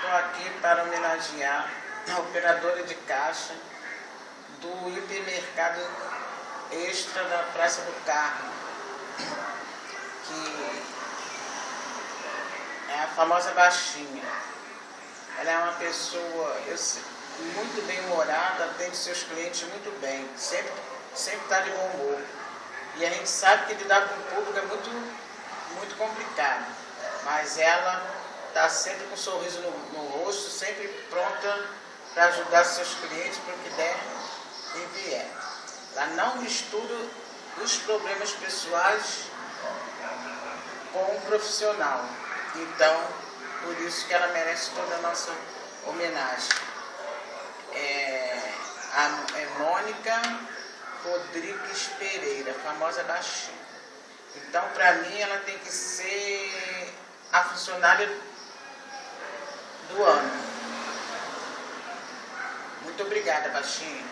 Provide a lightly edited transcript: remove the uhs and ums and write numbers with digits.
Estou aqui para homenagear a operadora de caixa do hipermercado Extra da Praça do Carmo, que é a famosa baixinha. Ela é uma pessoa muito bem-humorada, atende seus clientes muito bem, sempre está de bom humor. E a gente sabe que lidar com o público é muito complicado, mas ela está sempre com um sorriso no rosto, sempre pronta para ajudar seus clientes para o que der e vier. Ela não mistura os problemas pessoais com o profissional. Então, por isso que ela merece toda a nossa homenagem. É Mônica Rodrigues Pereira, famosa baixinha. Então, para mim, ela tem que ser a funcionária do ano. Muito obrigada, baixinha.